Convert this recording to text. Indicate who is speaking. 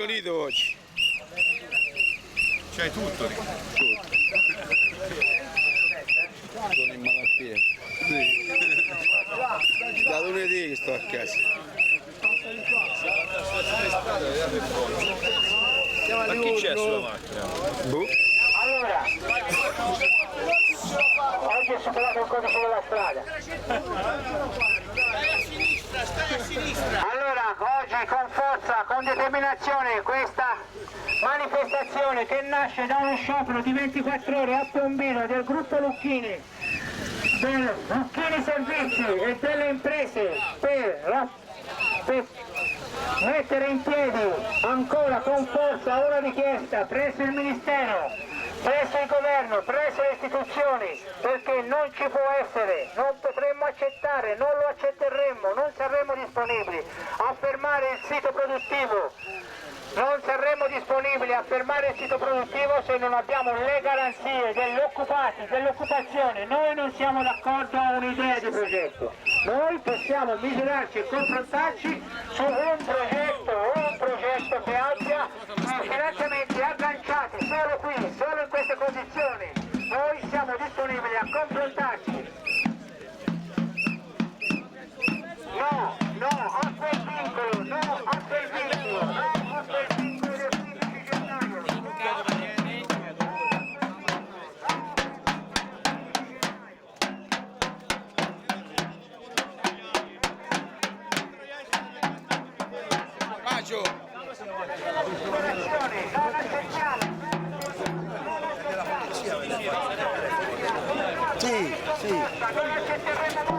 Speaker 1: Unito oggi.
Speaker 2: C'hai tutto lì.
Speaker 1: Sono in malattia. Sì. Da lunedì che sto a casa.
Speaker 2: Ma chi c'è sulla macchina?
Speaker 1: Boh.
Speaker 3: Allora, oggi è superato il codice della strada.
Speaker 4: Stai a sinistra.
Speaker 3: Allora, oggi con forza, con determinazione, questa manifestazione che nasce da uno sciopero di 24 ore a Piombino del gruppo Lucchini, del Lucchini Servizi e delle imprese per mettere in piedi ancora con forza una richiesta presso il Ministero, presso il Governo, presso le istituzioni, perché non ci può essere, non potremmo accettare, non lo accetteremmo, non saremmo disponibili a fermare il sito produttivo, non saremmo disponibili a fermare il sito produttivo se non abbiamo le garanzie degli occupati, dell'occupazione. Noi non siamo d'accordo a un'idea di progetto, noi possiamo misurarci e confrontarci su un progetto che abbia i finanziamenti agganciati solo qui, solo in queste condizioni. Noi siamo disponibili a confrontarci. No, a quel vincolo, no, a quel vincolo, no, a quel vincolo del 15 gennaio.
Speaker 1: Maggio!
Speaker 3: Non accettiamo.
Speaker 1: Sì, sì.
Speaker 3: Non accetteremo